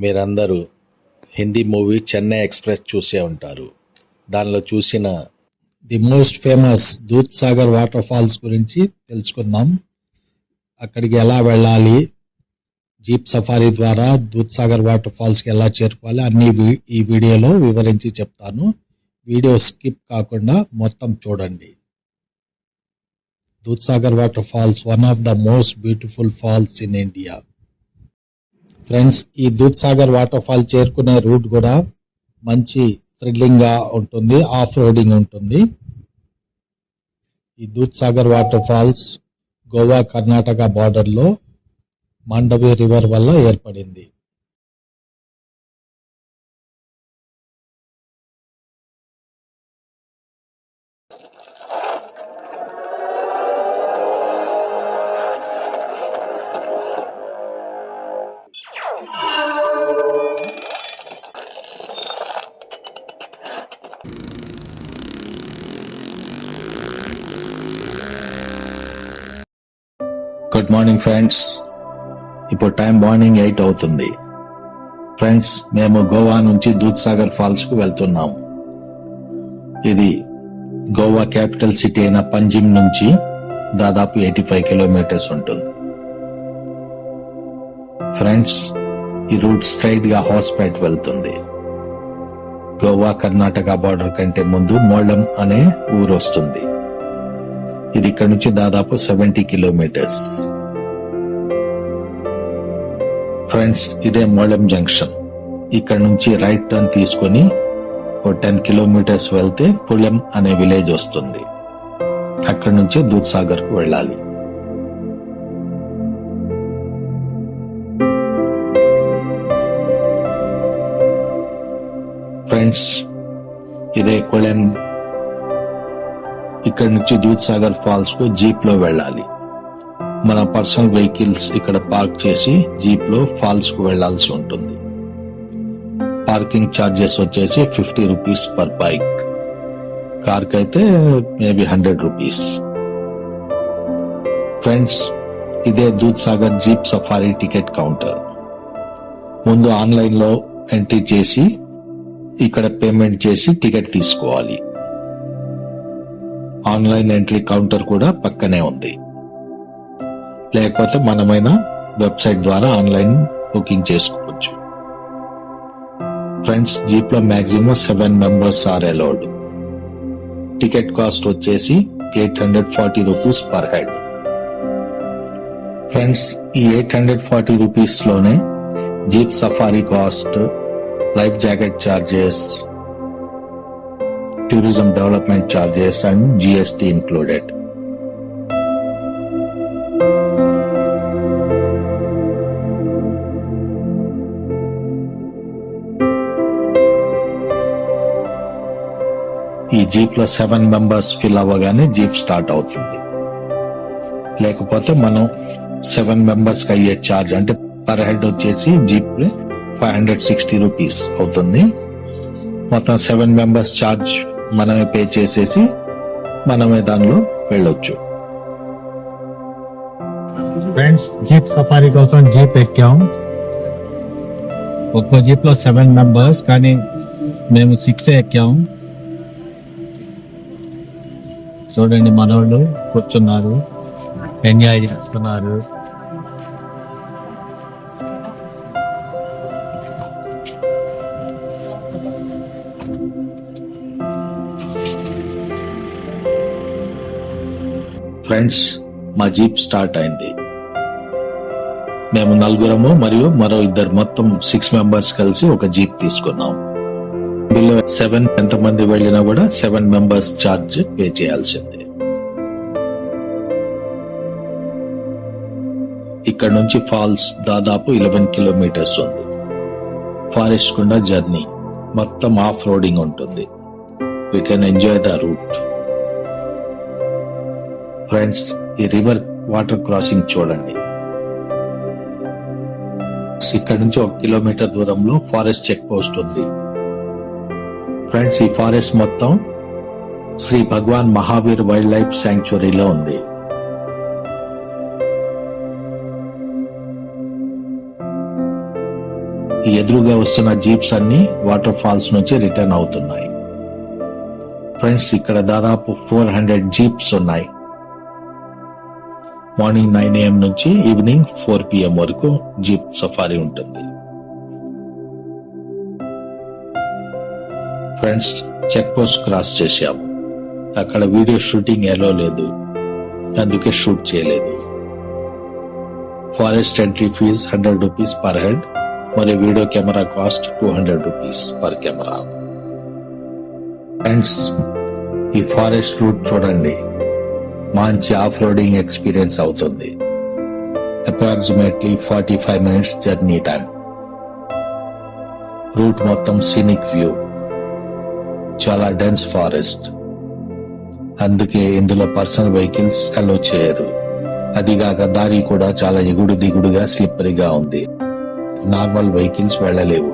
మీరందరూ Hindi movie Chennai express చూసే ఉంటారు. దానిలో చూసిన the most famous Dudh Sagar water falls గురించి తెలుసుకుందాం. అక్కడికి ఎలా వెళ్ళాలి, జీప్ సఫారీ ద్వారా దూద్ సాగర్ వాటర్ ఫాల్స్కి ఎలా చేరుకోవాలి అన్ని ఈ వీడియోలో వివరించి చెప్తాను. వీడియో స్కిప్ కాకుండా మొత్తం చూడండి. Dudh Sagar water falls one of the most beautiful falls in India. Friends, ఈ దూద్ సాగర్ వాటర్ ఫాల్ చేరుకునే రూట్ కూడా మంచి థ్రిల్లింగ్ గా ఉంటుంది, ఆఫ్ రోడింగ్ ఉంటుంది. ఈ Dudh Sagar water falls Goa Karnataka border లో మాండవి రివర్ వల్ల ఏర్పడింది. గుడ్ మార్నింగ్ ఫ్రెండ్స్, ఇప్పుడు టైం మార్నింగ్ 8 అవుతుంది. ఫ్రెండ్స్, మేము గోవా నుంచి దూద్ సాగర్ ఫాల్స్ కు వెళ్తున్నాము. ఇది గోవా క్యాపిటల్ సిటీ అయిన పంజిమ్ నుంచి దాదాపు 85 కిలోమీటర్స్ ఉంటుంది. ఫ్రెండ్స్, ఈ రూట్ స్ట్రైట్ గా హౌస్పేట్ వెళ్తుంది. గోవా కర్ణాటక బార్డర్ కంటే ముందు మోళం అనే ఊరు వస్తుంది. ఇది ఇక్కడ నుంచి దాదాపు 70 కిలోమీటర్స్. ఫ్రెండ్స్, ఇదే మోళం జంక్షన్. ఇక్కడ నుంచి రైట్ టర్న్ తీసుకొని 10 కిలోమీటర్స్ వెళ్తే పులెం అనే విలేజ్ వస్తుంది. అక్కడ నుంచి దూద్ సాగర్ కు వెళ్ళాలి. ఫ్రెండ్స్, ఇదే కొలెం. ఇక్కడ నుంచి దూద్ సాగర్ ఫాల్స్ కు జీప్ లో వెళ్ళాలి. మన పర్సనల్ వెహికల్స్ ఇక్కడ పార్క్ చేసి జీప్ లో ఫాల్స్ కు వెళ్లాల్సి ఉంటుంది. పార్కింగ్ ఛార్జెస్ వచ్చేసి 50 రూపీస్ పర్ బైక్. కార్ కి అయితే మేబీ 100 రూపీస్. ఫ్రెండ్స్, ఇదే Dudh Sagar jeep safari ticket counter. ముందు ఆన్లైన్ లో ఎంట్రీ చేసి ఇక్కడ పేమెంట్ చేసి టికెట్ తీసుకోవాలి. ఆన్లైన్ ఎంట్రీ కౌంటర్ కూడా పక్కనే ఉంది. లేకపోతే మనమైనా వెబ్సైట్ ద్వారా ఆన్లైన్ బుకింగ్ చేసుకోవచ్చు. ఫ్రెండ్స్, జీప్ లో maximum 7 members are allowed. Ticket cost వచ్చేసి 840 రూపీస్ పర్ హెడ్. ఫ్రెండ్స్, ఈ 840 రూపీస్ లోనే jeep safari cost, life jacket charges, tourism development charges and GST included. ఈ జీప్ లో 7 మెంబర్స్ ఫిల్ అవ్వగానే jeep start అవుతుంది. లేకపోతే మనం 7 మెంబర్స్ కి అయ్యే చార్జ్ అంటే పర్ హెడ్ వచ్చేసి జీప్ 560 రూపీస్ అవుతుంది. మొత్తం 7 మెంబర్స్ చార్జ్ మనమే పే చేసేసి మనమే దానిలో వెళ్ళొచ్చు. ఫ్రెండ్స్, జీప్ సఫారీ కోసం జీప్ ఎక్కాం. ఒక్కో జీప్ లో 7 మెంబర్స్, కానీ మేము 6 ఎక్కాం. చూడండి, మనోళ్ళు కూర్చున్నారు, ఎంజాయ్ చేస్తున్నారు. ఫ్రెండ్స్, మా జీప్ స్టార్ట్ అయింది. మేము 4 మరియు మరో 2, మొత్తం 6 మెంబర్స్ కలిసి ఒక జీప్ తీసుకున్నాం. బిలో 7 ఎంతమంది వెళ్ళినా కూడా 7 మెంబర్స్ ఛార్జ్ పే చేయాల్సిందే. ఇక్కడ నుంచి ఫాల్స్ దాదాపు 11 కిలోమీటర్స్ ఉంది. ఫారెస్ట్ గుండా జర్నీ, మొత్తం ఆఫ్ రోడింగ్ ఉంటుంది. We can enjoy the route. Friends, ఈ రివర్ వాటర్ క్రాసింగ్ చూడండి. ఇక్కడ నుంచి 1 కిలోమీటర్ దూరంలో ఫారెస్ట్ చెక్ పోస్ట్ ఉంది. ఫ్రెండ్స్, ఈ ఫారెస్ట్ మొత్తం శ్రీ భగవాన్ మహావీర్ వైల్డ్ లైఫ్ శాంక్చురీలో ఉంది. ఈ ఎదురుగా వస్తున్న జీప్స్ అన్ని వాటర్ ఫాల్స్ నుంచి రిటర్న్ అవుతున్నాయి. ఫ్రెండ్స్, ఇక్కడ దాదాపు 400 జీప్స్ ఉన్నాయి. మార్నింగ్ 9 AM నుంచి ఈవినింగ్ 4 PM వరకు జీప్ సఫారీ ఉంటుంది. ఫ్రెండ్స్, చెక్ పోస్ట్ క్రాస్ చేశాము. అక్కడ వీడియో షూటింగ్ ఎలో లేదు, అందుకే షూట్ చేయలేదు. Forest entry fees 100 rupees per head మరియు video camera cost 200 rupees per camera. Friends, ఈ ఫారెస్ట్ రూట్ చూడండి, మంచి ఆఫ్ రోడింగ్ ఎక్స్పీరియన్స్ అవుతుంది. Approximately 45 minutes journey time. Route మొత్తం సీనిక్ వ్యూ, చాలా డెన్స్ ఫారెస్ట్, అందుకే ఇందులో పర్సనల్ వెహికల్స్ అలో చేయరు. అదిగాక దారి కూడా చాలా ఎగుడు దిగుడుగా స్లిప్పరీగా ఉంది. నార్మల్ వెహికల్స్ వెళ్ళలేవు.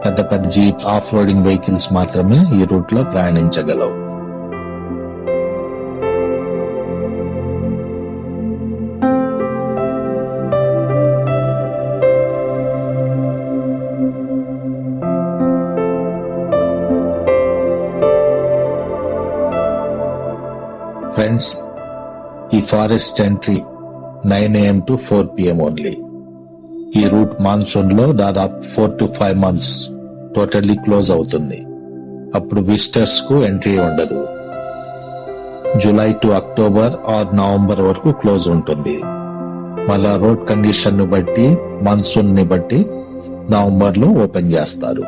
పెద్ద పెద్ద జీప్ ఆఫ్ రోడింగ్ వెహికల్స్ మాత్రమే ఈ రూట్ లో ప్రయాణించగలవు. ఫ్రెండ్స్, ఈ forest entry 9 AM to 4 PM only. ఈ రూట్ మాన్సూన్ లో దాదాపు 4 to 5 months టోటల్లీ క్లోజ్ అవుతుంది. అప్పుడు విజిటర్స్ కు ఎంట్రీ ఉండదు. July to October or November వరకు క్లోజ్ ఉంటుంది. మళ్ళా రోడ్ కండిషన్ ను బట్టి, మాన్సూన్ ని బట్టి నవంబర్ లో ఓపెన్ చేస్తారు.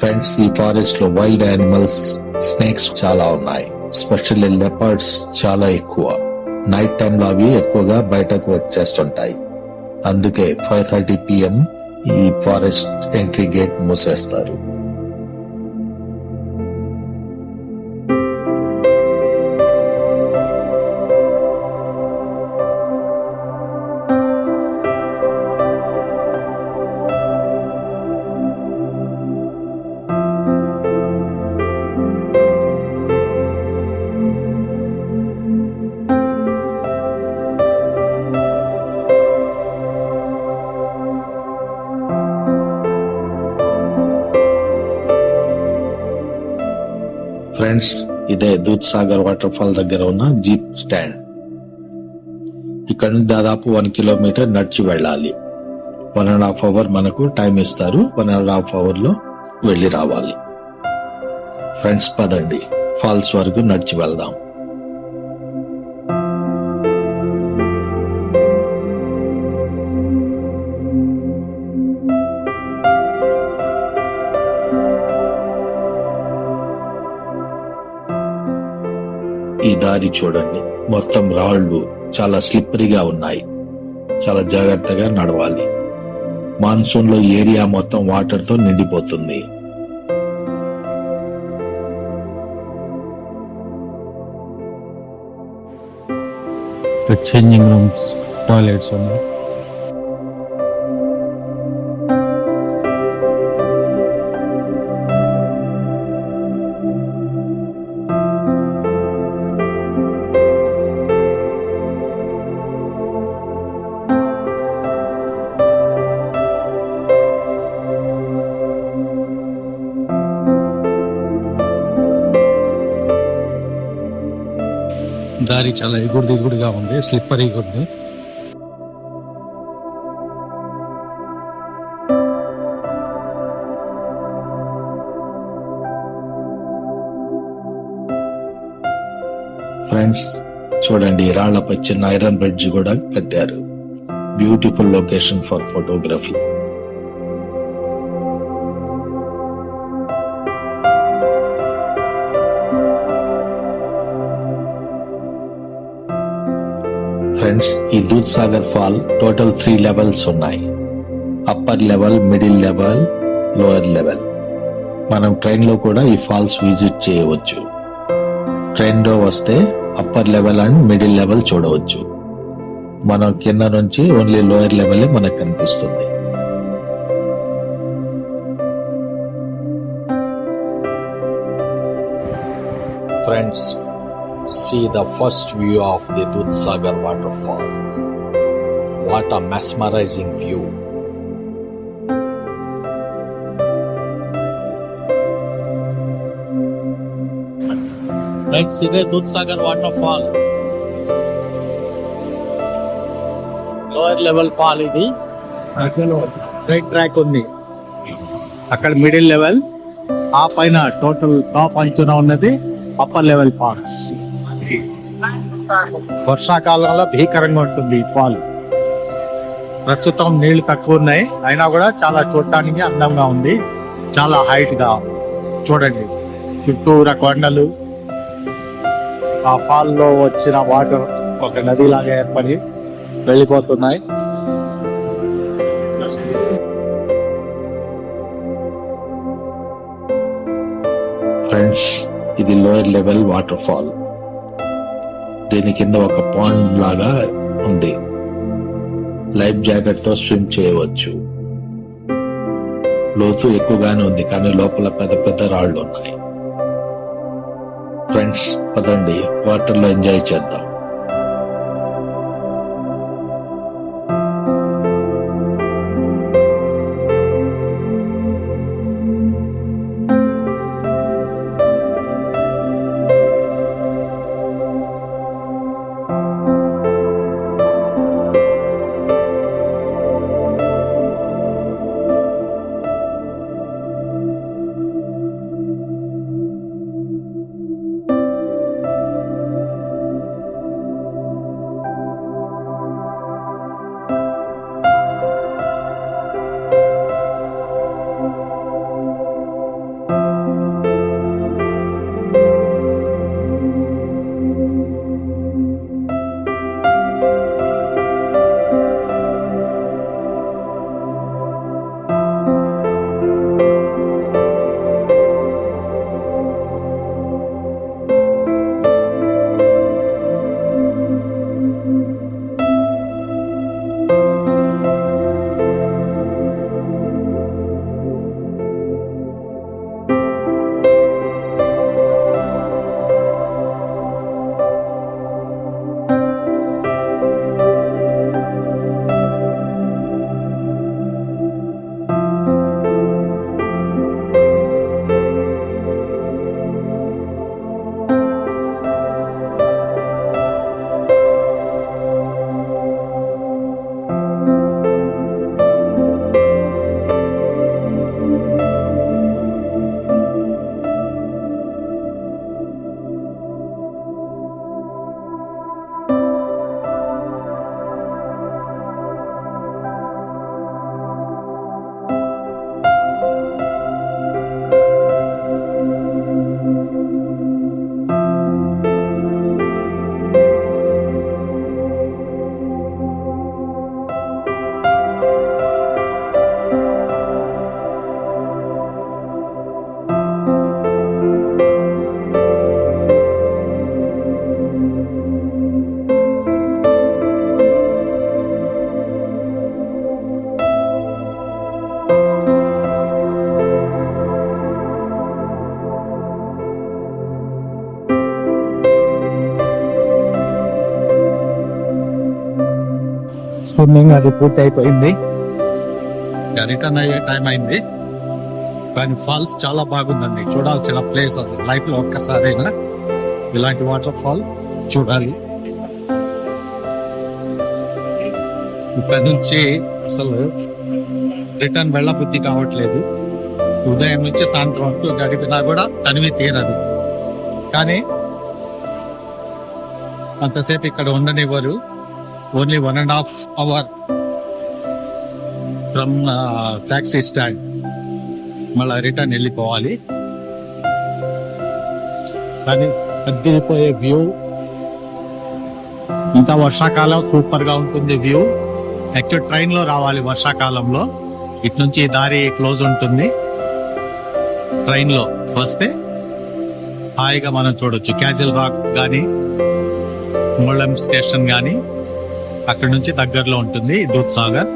ఫ్రెండ్స్, ఈ ఫారెస్ట్ లో వైల్డ్ యానిమల్స్, స్నేక్స్ చాలా ఉన్నాయి. స్పెషల్లీ లెపర్డ్స్ చాలా ఎక్కువ. నైట్ టైం లో అవి ఎక్కువగా బయటకు వచ్చేస్తుంటాయి. అందుకే 5:30 PM ఈ ఫారెస్ట్ ఎంట్రీ గేట్ మూసేస్తారు. ఫ్రెండ్స్, ఇదే దూద్ సాగర్ వాటర్ ఫాల్ దగ్గర ఉన్న జీప్ స్టాండ్. ఇక్కడ నుంచి దాదాపు 1 kilometer నడిచి వెళ్ళాలి. 1.5 hour మనకు టైం ఇస్తారు. 1.5 hour లో వెళ్ళి రావాలి. ఫ్రెండ్స్, పదండి ఫాల్స్ వరకు నడిచి వెళ్దాం. ఈ దారి చూడండి, మొత్తం రాళ్లు, చాలా స్లిప్పరీగా ఉన్నాయి. చాలా జాగ్రత్తగా నడవాలి. మాన్సూన్ లో ఏరియా మొత్తం వాటర్ తో నిండిపోతుంది. చేంజింగ్ రూమ్స్, టాయిలెట్స్ ఉన్నాయి. దారి చాలా ఎగుడు దిగుడుగా ఉంది, స్లిప్పరీగా ఉంది. ఫ్రెండ్స్, చూడండి, రాళ్లపై చిన్న ఐరన్ బ్రిడ్జ్ కూడా కట్టారు. Beautiful location for photography. Friends, ఈ Dudh Sagar fall total 3 levels ఉన్నాయి. Upper level, middle level, lower level. మనం ట్రైన్ లో కూడా ఈ ఫాల్స్ విజిట్ చేయవచ్చు. ట్రైన్ లో వస్తే upper level and middle level చూడవచ్చు. మనం కింద నుంచి ఓన్లీ లోయర్ లెవెల్ మనకు కనిపిస్తుంది. Friends, See the first view of the Dudhsagar waterfall. What a mesmerizing view. Friends ఇదే Dudhsagar water fall, lower level fall ఇది. స్ట్రైట్ ట్రాక్ ఉంది, అక్కడ మిడిల్ లెవెల్, ఆ పైన టోటల్ టాప్ అంచున ఉన్నది అప్పర్ లెవెల్ ఫాల్స్. వర్షాకాలంలో భీకరంగా ఉంటుంది ఈ ఫాల్. ప్రస్తుతం నీళ్లు తక్కువ ఉన్నాయి, అయినా కూడా చాలా చూడటానికి అందంగా ఉంది. చాలా హైట్ గా చూడండి, చుట్టూరా కొండలు, ఆ ఫాల్ లో వచ్చిన వాటర్ ఒక నదిలాగా ఏర్పడి వెళ్ళిపోతున్నాయి. ఫ్రెండ్స్, ఇది లోయర్ లెవెల్ వాటర్ ఫాల్. దీని కింద ఒక పాండ్ లాగా ఉంది. లైఫ్ జాకెట్ తో స్విమ్ చేయవచ్చు. లోతు ఎక్కువగానే ఉంది, కానీ లోపల పెద్ద పెద్ద రాళ్ళు ఉన్నాయి. ఫ్రెండ్స్, పదండి వాటర్ లో ఎంజాయ్ చేద్దాం. స్విమ్మింగ్ అది పూర్తి అయిపోయింది, రిటర్న్ అయ్యే టైం అయింది. కానీ ఫాల్స్ చాలా బాగుందండి, చూడాల్సిన ప్లేస్ అసలు. లైఫ్ లో ఒక్కసారైనా ఇలాంటి వాటర్ ఫాల్ చూడాలి. ఇక్కడ నుంచి అసలు రిటర్న్ వెళ్ళబుద్ధి కావట్లేదు. ఉదయం నుంచి సాయంత్రం వరకు గడిపినా కూడా తనివి తీరదు. కానీ అంతసేపు ఇక్కడ ఉండనివ్వరు. Only 1.5 hours from taxi stand, మళ్ళీ రిటర్న్ వెళ్ళిపోవాలి. కానీ అద్దరిపోయే వ్యూ, ఇంకా వర్షాకాలం సూపర్ గా ఉంటుంది వ్యూ. యాక్చువల్ ట్రైన్ లో రావాలి వర్షాకాలంలో, ఇటు నుంచి దారి క్లోజ్ ఉంటుంది. ట్రైన్ లో వస్తే హాయిగా మనం చూడొచ్చు. క్యాజల్ రాక్ కానీ ముళ్ళం స్టేషన్ కానీ అక్కడ నుంచి దగ్గరలో ఉంటుంది దూద్సాగర్.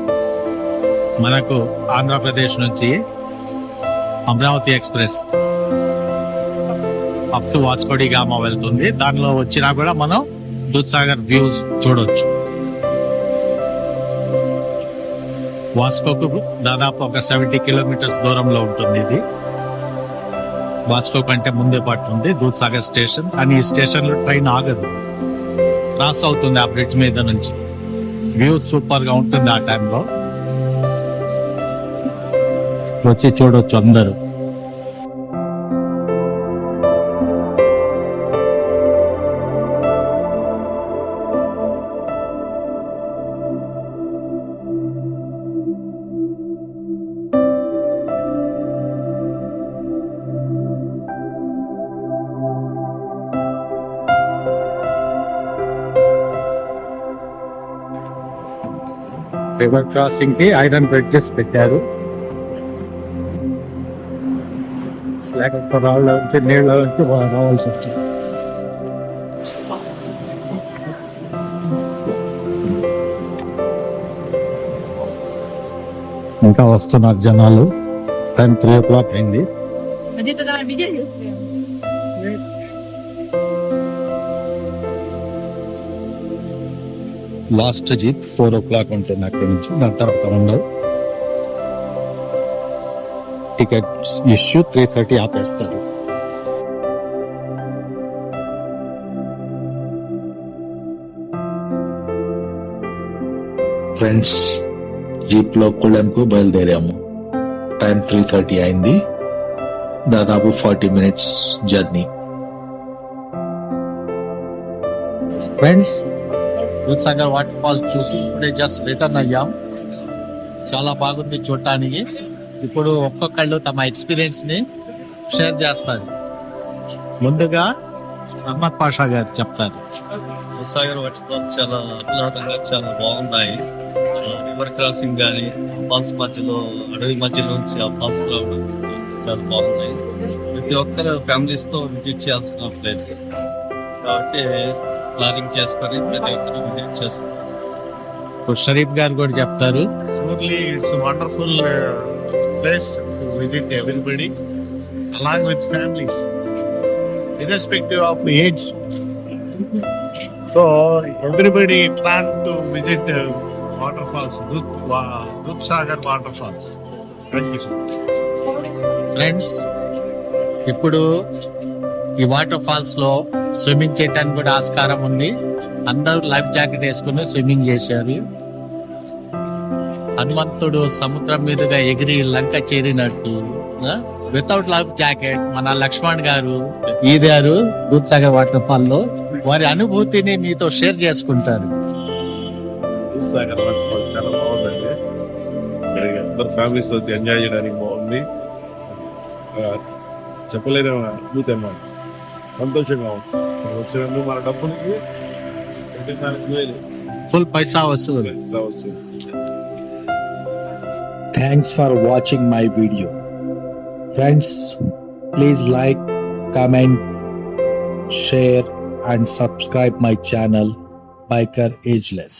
మనకు ఆంధ్రప్రదేశ్ నుంచి Amaravati express up to Vasco da Gama వెళ్తుంది. దానిలో వచ్చినా కూడా మనం దూద్సాగర్ వ్యూస్ చూడొచ్చు. వాస్కోకు దాదాపు ఒక 70 కిలోమీటర్స్ దూరంలో ఉంటుంది ఇది. వాస్కో కంటే ముందే పడుతుంది దూద్సాగర్ స్టేషన్. కానీ ఈ స్టేషన్ లో ట్రైన్ ఆగదు, క్రాస్ అవుతుంది ఆ బ్రిడ్జ్ మీద నుంచి. వ్యూ సూపర్ గా ఉంటుంది ఆ టైంలో. వచ్చి చూడొచ్చు అందరూ. రివర్ క్రాసింగ్ కి ఐరన్ బ్రిడ్జెస్ పెట్టారు. లేకపోతే రాళ్ళ నుంచి నీళ్ళ నుంచి రావాల్సి వచ్చింది. ఇంకా వస్తున్నారు జనాలు. టైం 3 o'clock అయింది. లాస్ట్ జీప్ 4 o'clock ఉంటుంది అక్కడి నుంచి. దాని తర్వాత ఉండవు. టికెట్స్ ఇష్యూ 3:30 ఆపేస్తారు. ఫ్రెండ్స్, జీప్ లో కొలంకు బయలుదేరాము. టైం 3:30 అయింది. దాదాపు 40 minutes journey. Friends, Dudhsagar water fall చూసి ఇప్పుడే జస్ట్ రిటర్న్ అయ్యాం. చాలా బాగుంది చూడటానికి. ఇప్పుడు ఒక్కొక్కళ్ళు తమ ఎక్స్పీరియన్స్ ని షేర్ చేస్తారు. ముందుగా అహ్మద్ పాషా గారు చెప్తారు. దూద్సాగర్ వాటర్ ఫాల్స్ చాలా ఆహ్లాదంగా చాలా బాగున్నాయి. రివర్ క్రాసింగ్ కానీ ఫాల్స్ మధ్యలో అడవి మధ్యలో నుంచి ఆ ఫాల్స్ రావడం చాలా బాగున్నాయి. ప్రతి ఒక్కరు ఫ్యామిలీస్ తో విజిట్ చేయాల్సిన ప్లేస్ కాబట్టి ప్లానింగ్ చేసుకొని ప్రతి ఒక్కరు విజిట్ చేస్తారు. ఇప్పుడు షరీఫ్ గారు కూడా చెప్తారు. Absolutely, it's a wonderful place to visit everybody along with families, irrespective of age. So everybody plan to visit waterfalls, Dudhsagar waterfalls. Thank you. Friends, ఇప్పుడు ఈ వాటర్ ఫాల్స్ లో స్విమ్మింగ్ చేయడానికి కూడా ఆస్కారం ఉంది. అందరూ లైఫ్ జాకెట్ వేసుకుని స్విమ్మింగ్ చేశారు. హనుమంతుడు సముద్రం మీదుగా ఎగిరి లంక చేరినట్టు వితౌట్ లైఫ్ జాకెట్ మన లక్ష్మణ్ గారు ఈదారు దూద్సాగర్ వాటర్ ఫాల్ లో. వారి అనుభూతిని మీతో షేర్ చేసుకుంటారు. దూద్సాగర్ వాటర్ ఫాల్ చాలా బాగుందండి. అందరు ఫ్యామిలీస్ తో ఎంజాయ్ చేయడానికి బాగుంది. చెప్పలేని అనుభూతి అన్నమాట. సంతోషంగా ఉంది. వచ్చినందుకు మన డబ్బు నుంచి 24,000 ఫుల్ పైసా వసూలు. వస్తుంది. Thanks for watching my video. Friends, please like, comment, share and subscribe my channel Biker Ageless.